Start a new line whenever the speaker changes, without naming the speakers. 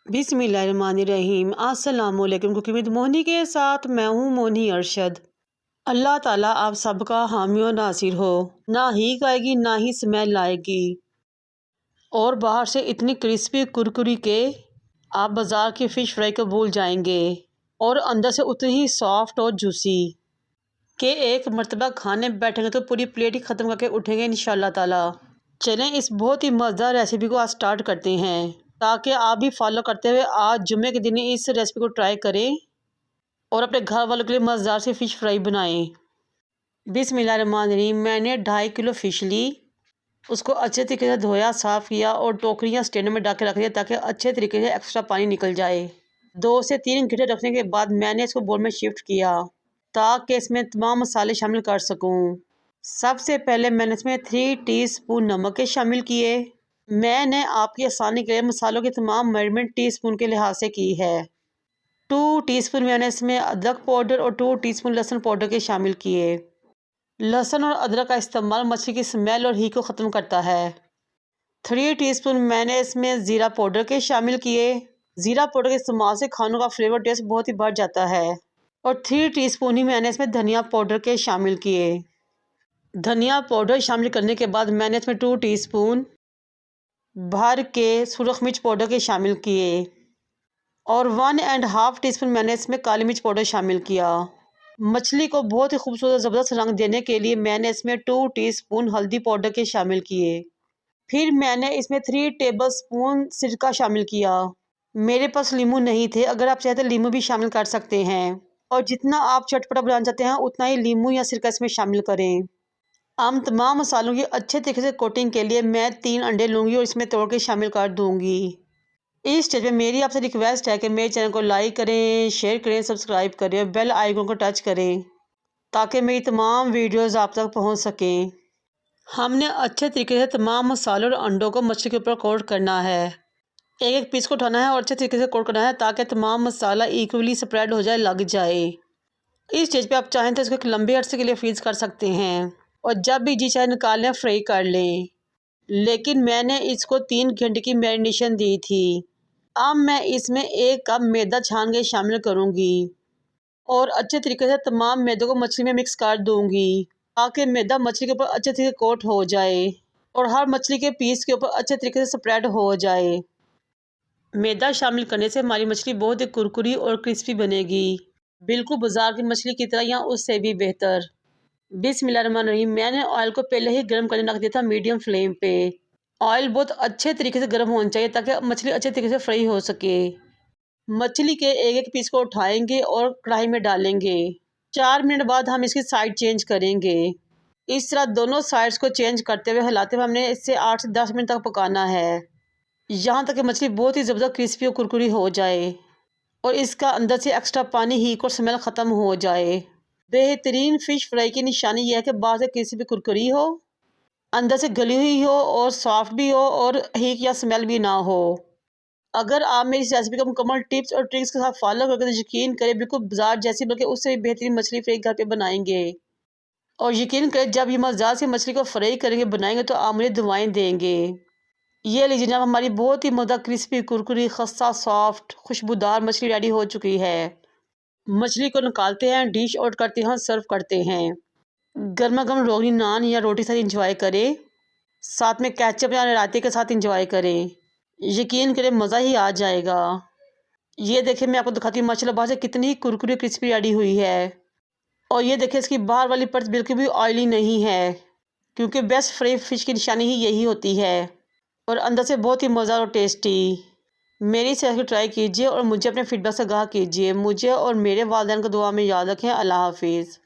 बिस्मिल्लाहिर्रहमानिर्रहीम। अस्सलामुअलैकुम। Cooking with मोहनी के साथ मैं हूँ मोहनी अरशद। अल्लाह ताला आप सबका हामी और नासिर हो। ना हीक आएगी ना ही स्मेल आएगी और बाहर से इतनी क्रिस्पी कुरकुरी के आप बाज़ार की फ़िश फ्राई को भूल जाएंगे और अंदर से उतनी ही सॉफ्ट और जूसी कि एक मरतबा खाने बैठेंगे तो पूरी प्लेट ही ख़त्म करके उठेंगे इंशाल्लाह ताला। चलें इस बहुत ही मज़ेदार रेसिपी को आज स्टार्ट करते हैं ताकि आप भी फॉलो करते हुए आज जुम्मे के दिन इस रेसिपी को ट्राई करें और अपने घर वालों के लिए मज़ेदार से फ़िश फ्राई बनाएं। बिस्मिल्लाहिर्रहमानिर्रहीम। मैंने 2.5 किलो फ़िश ली, उसको अच्छे तरीके से धोया, साफ़ किया और टोकरी या स्टैंड में डाल के रख दिया ताकि अच्छे तरीके से एक्स्ट्रा पानी निकल जाए। 2 से 3 घंटे रखने के बाद मैंने इसको बोल में शिफ्ट किया ताकि इसमें तमाम मसाले शामिल कर सकूं। सबसे पहले मैंने इसमें 3 टीस्पून नमक के शामिल किए। मैंने आपकी आसानी के लिए मसालों की तमाम मेजरमेंट टीस्पून के लिहाज से की है। 2 टीस्पून मैंने इसमें अदरक पाउडर और 2 टीस्पून लहसुन पाउडर के शामिल किए। लहसुन और अदरक का इस्तेमाल मछली की स्मेल और हीट को ख़त्म करता है। 3 टीस्पून मैंने इसमें ज़ीरा पाउडर के शामिल किए। ज़ीरा पाउडर के इस्तेमाल से खानों का फ्लेवर टेस्ट बहुत ही बढ़ जाता है। और 3 टीस्पून ही मैंने इसमें धनिया पाउडर के शामिल किए। धनिया पाउडर शामिल करने के बाद मैंने इसमें 2 टीस्पून भर के सुरख मिर्च पाउडर के शामिल किए और 1.5 टीस्पून मैंने इसमें काली मिर्च पाउडर शामिल किया। मछली को बहुत ही खूबसूरत ज़बरदस्त रंग देने के लिए मैंने इसमें 2 टीस्पून हल्दी पाउडर के शामिल किए। फिर मैंने इसमें 3 टेबलस्पून सिरका शामिल किया। मेरे पास लीमू नहीं थे, अगर आप चाहें तो लीमू भी शामिल कर सकते हैं और जितना आप चटपटा बनाना चाहते हैं उतना ही लीमू या सिरका इसमें शामिल करें। हम तमाम मसालों की अच्छे तरीके से कोटिंग के लिए मैं 3 अंडे लूँगी और इसमें तोड़ के शामिल कर दूँगी। इस स्टेज पे मेरी आपसे रिक्वेस्ट है कि मेरे चैनल को लाइक करें, शेयर करें, सब्सक्राइब करें और बेल आइकन को टच करें ताकि मेरी तमाम वीडियोस आप तक पहुंच सकें। हमने अच्छे तरीके से तमाम मसालों और अंडों को मछली के ऊपर कोट करना है। एक एक पीस को उठाना है और अच्छे तरीके से कोट करना है ताकि तमाम मसाला इक्वली स्प्रेड हो जाए, लग जाए। इस स्टेज पे आप चाहें तो इसको एक लंबे अरसे के लिए फ्रीज़ कर सकते हैं और जब भी जी चाहे निकाल लें, फ्राई कर लें। लेकिन मैंने इसको 3 घंटे की मैरिनेशन दी थी। अब मैं इसमें 1 कप मैदा छान के शामिल करूँगी और अच्छे तरीके से तमाम मैदे को मछली में मिक्स कर दूँगी ताकि मैदा मछली के ऊपर अच्छे तरीके से कोट हो जाए और हर मछली के पीस के ऊपर अच्छे तरीके से स्प्रेड हो जाए। मैदा शामिल करने से हमारी मछली बहुत ही कुरकुरी और क्रिस्पी बनेगी, बिल्कुल बाज़ार की मछली की तरह या उससे भी बेहतर। बिस्मिल्लाहिर्रहमानिर्रहीम। मैंने ऑयल को पहले ही गर्म करने रख दिया था मीडियम फ्लेम पे। ऑयल बहुत अच्छे तरीके से गर्म होना चाहिए ताकि मछली अच्छे तरीके से फ्राई हो सके। मछली के एक एक पीस को उठाएंगे और कढ़ाई में डालेंगे। 4 मिनट बाद हम इसकी साइड चेंज करेंगे। इस तरह दोनों साइड्स को चेंज करते हुए हिलाते हुए हमने इससे 8 से 10 मिनट तक पकाना है, यहाँ तक कि मछली बहुत ही ज़बरदस्त क्रिस्पी और कुरकुरी हो जाए और इसका अंदर से एक्स्ट्रा पानी हीक और स्मेल ख़त्म हो जाए। बेहतरीन फ़िश फ्राई की निशानी यह है कि बाहर से क्रिस्पी कुरकुरी हो, अंदर से गली हुई हो और सॉफ्ट भी हो और हीक या स्मेल भी ना हो। अगर आप मेरी इस रेसिपी को मुकम्मल टिप्स और ट्रिक्स के साथ फॉलो करके तो यकीन करें बिल्कुल बाजार जैसी बल्कि उससे भी बेहतरीन मछली फ्राई घर पे बनाएंगे। और यकीन करें जब ये मज़ेदार से मछली को फ्राई करेंगे, बनाएंगे तो आप मुझे दुआएँ देंगे। ये लीजिए जनाब, हमारी बहुत ही मज़ेदार क्रिस्पी कुरकुरी खस्ता सॉफ्ट खुशबूदार मछली रेडी हो चुकी है। मछली को निकालते हैं, डिश आउट करते हैं, सर्व करते हैं। गर्मा गर्म रोगनी नान या रोटी साथ इंजॉय करें, साथ में केचप या रायते के साथ इंजॉय करें। यकीन करें मज़ा ही आ जाएगा। ये देखिए मैं आपको दिखाती हूँ माशाल्लाह बाहर से कितनी ही कुरकुरी क्रिस्पी रेडी हुई है और ये देखिए इसकी बाहर वाली परत बिल्कुल भी ऑयली नहीं है क्योंकि बेस्ट फ्राई फिश की निशानी ही यही होती है और अंदर से बहुत ही मज़ेदार और टेस्टी। मेरी इस रेसिपी ट्राई कीजिए और मुझे अपने फीडबैक से आगाह कीजिए। मुझे और मेरे वालिदैन को दुआ में याद रखें। अल्लाह हाफिज़।